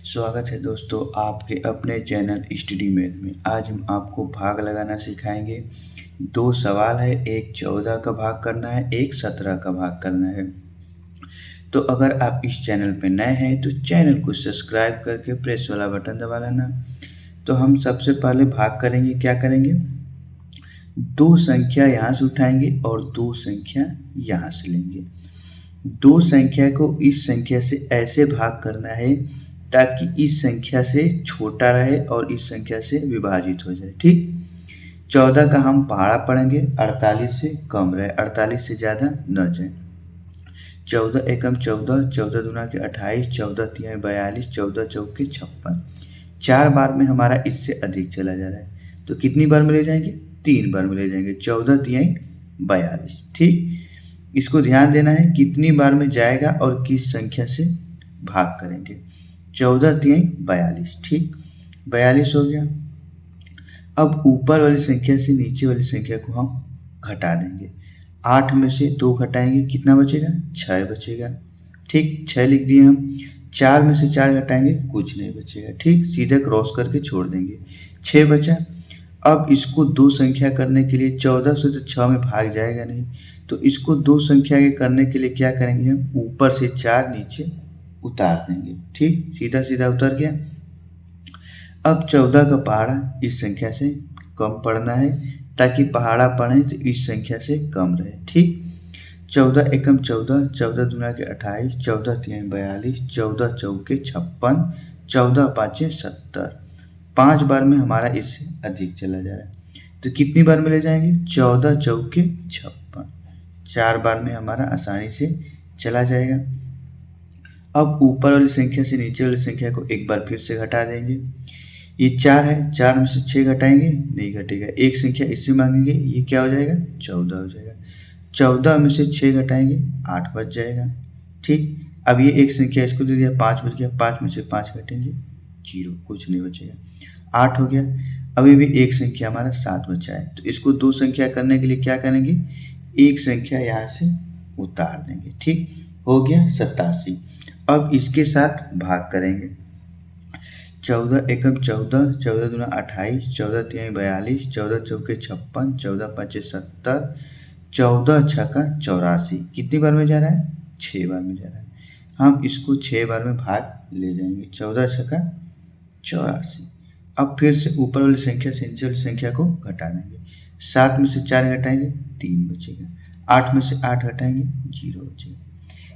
स्वागत है दोस्तों आपके अपने चैनल स्टडी मैथ में। आज हम आपको भाग लगाना सिखाएंगे। दो सवाल है, एक 14 का भाग करना है, एक 17 का भाग करना है। तो अगर आप इस चैनल पर नए हैं तो चैनल को सब्सक्राइब करके प्रेस वाला बटन दबा लेना। तो हम सबसे पहले भाग करेंगे, क्या करेंगे, दो संख्या यहाँ से उठाएंगे और दो संख्या यहाँ से लेंगे। दो संख्या को इस संख्या से ऐसे भाग करना है ताकि इस संख्या से छोटा रहे और इस संख्या से विभाजित हो जाए। ठीक, 14 का हम पहाड़ा पढ़ेंगे, 48 से कम रहे, 48 से ज़्यादा न जाए। 14 एकम 14, 14 दूना के 28, 14 तिहाई 42, 14 चौके 56। 4 बार में हमारा इससे अधिक चला जा रहा है, तो कितनी बार में ले जाएंगे, 3 बार में ले जाएंगे। 14 तिहाई 42। ठीक, इसको ध्यान देना है कितनी बार में जाएगा और किस संख्या से भाग करेंगे। 14 तिहाई 42। ठीक, 42 हो गया। अब ऊपर वाली संख्या से नीचे वाली संख्या को हम घटा देंगे। 8 में से 2 घटाएंगे, कितना बचेगा, 6 बचेगा। ठीक, 6 लिख दिए हम। 4 में से 4 घटाएंगे, कुछ नहीं बचेगा। ठीक, सीधे क्रॉस करके छोड़ देंगे, 6 बचा। अब इसको दो संख्या करने के लिए 14 से तो 6 में भाग जाएगा नहीं, तो इसको दो संख्या के करने के लिए क्या करेंगे, हम ऊपर से 4 नीचे उतार देंगे। ठीक, सीधा सीधा उतर गया। अब 14 का पहाड़ा इस संख्या से कम पढ़ना है ताकि पहाड़ा पढ़ें तो इस संख्या से कम रहे। ठीक, 14 एकम 14, 14 दूना के 28, 14 तिहाई 42, 14 चौके 56, 14 पाँचे 70। 5 बार में हमारा इससे अधिक चला जा रहा है, तो कितनी बार में ले जाएंगे, 14 चौके 56। 4 बार में हमारा आसानी से चला जाएगा। अब ऊपर वाली संख्या से नीचे वाली संख्या को एक बार फिर से घटा देंगे। ये 4 है, 4 में से 6 घटाएंगे, नहीं घटेगा। एक संख्या इससे मांगेंगे, ये क्या हो जाएगा, 14 हो जाएगा। 14 में से 6 घटाएंगे, 8 बच जाएगा। ठीक, अब ये एक संख्या इसको दे दिया, 5 बच गया। 5 में से 5 घटेंगे, 0, कुछ नहीं बचेगा। 8 हो गया। अभी भी एक संख्या हमारा 7 बचा है, तो इसको दो संख्या करने के लिए क्या करेंगे, एक संख्या यहाँ से उतार देंगे। ठीक, हो गया 87। अब इसके साथ भाग करेंगे। 14 एकम 14, 14 दूना 28, 14 तिहाई 42, 14 चौके 56, 14 पाँचे 70, 14 छक्का 84। कितनी बार में जा रहा है, 6 बार में जा रहा है। हम इसको 6 बार में भाग ले जाएंगे। 14 छक्का 84। अब फिर से ऊपर वाली संख्या से नीचे वाली संख्या को घटा देंगे। 7 में से 4 घटाएंगे, 3 बचेगा। 8 में से 8 घटाएंगे, 0 बचेगा।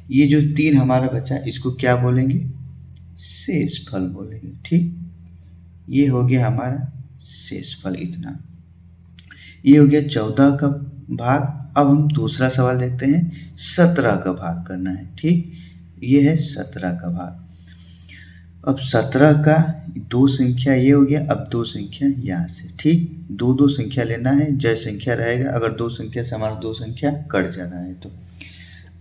ये जो 3 हमारा बचा, इसको क्या बोलेंगे, शेषफल बोलेंगे। ठीक, ये हो गया हमारा शेषफल इतना। ये हो गया 14 का भाग। अब हम दूसरा सवाल देखते हैं, 17 का भाग करना है। ठीक, ये है 17 का भाग। अब 17 का दो संख्या ये हो गया, अब दो संख्या यहाँ से। ठीक, दो दो संख्या लेना है, जय संख्या रहेगा। अगर दो संख्या से हमारा दो संख्या कट जा रहा है तो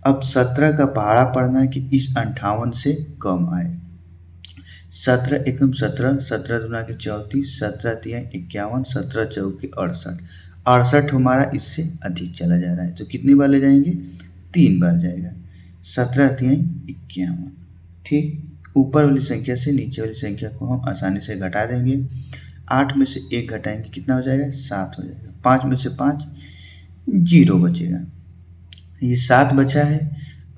अब 17 का पहाड़ा पढ़ना है कि इस 58 से कम आए। 17 एकम 17, 17 दूना के 34, 17 तिहाई 51, 17 चौके 68। 68 हमारा इससे अधिक चला जा रहा है, तो कितनी बार ले जाएंगे, 3 बार जाएगा। 17 तिहाई 51। ठीक, ऊपर वाली संख्या से नीचे वाली संख्या को हम आसानी से घटा देंगे। 8 में से 1 घटाएंगे, कितना हो जाएगा, 7 हो जाएगा। 5 में से 5, 0 बचेगा। ये 7 बचा है।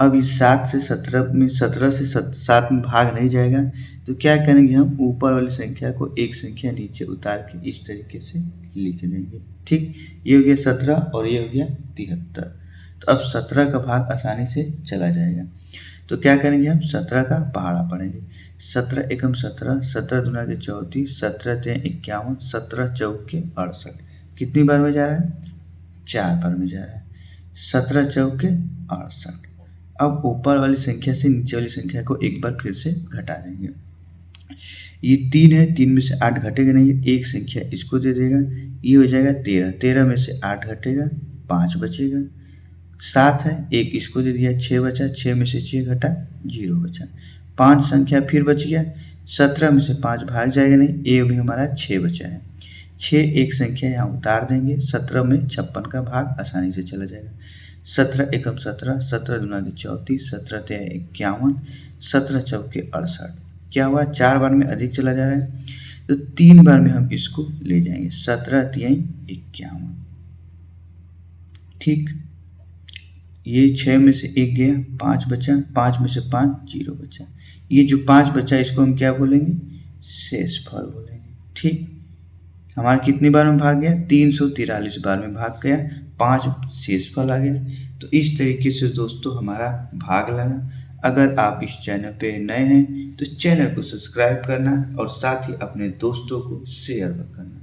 अब इस 7 से 17 में 17 से 7 में भाग नहीं जाएगा, तो क्या करेंगे, हम ऊपर वाली संख्या को एक संख्या नीचे उतार के इस तरीके से लिख देंगे। ठीक, ये हो गया 17 और ये हो गया 73। तो अब 17 का भाग आसानी से चला जाएगा, तो क्या करेंगे, हम 17 का पहाड़ा पढ़ेंगे। 17 एकम 17, 17 दूना के 34, 17 तिहाई 51, 17 चौके 68। कितनी बार में जा रहा है, 4 बार में जा रहा है। 17 चौके 68। अब ऊपर वाली संख्या से नीचे वाली संख्या को एक बार फिर से घटा देंगे। ये 3 है, 3 में से 8 घटेगा नहीं, एक संख्या इसको दे देगा, ये हो जाएगा 13। 13 में से 8 घटेगा, 5 बचेगा। 7 है, एक इसको दे दिया, 6 बचा। 6 में से 6 घटा, 0 बचा। 5 संख्या फिर बच गया। 17 में से 5 भाग जाएगा नहीं, ये भी हमारा 6 बचा है। 6 एक संख्या यहाँ उतार देंगे। 17 में 56 का भाग आसानी से चला जाएगा। 17 एकम 17, 17 दूना के 34, 17 तिहाई 51, 17 चौके 68। क्या हुआ, 4 बार में अधिक चला जा रहा है, तो 3 बार में हम इसको ले जाएंगे। 17 तियाई 51। ठीक, ये 6 में से 1 गया, 5 बचा, 5 में से 5 0 बचा। ये जो 5 बचा इसको हम क्या बोलेंगे, शेषफल बोलेंगे। ठीक, हमारा कितनी बार में भाग गया, 343 बार में भाग गया, 5 शेषफल आ गया। तो इस तरीके से दोस्तों हमारा भाग लगा। अगर आप इस चैनल पे नए हैं तो चैनल को सब्सक्राइब करना और साथ ही अपने दोस्तों को शेयर करना।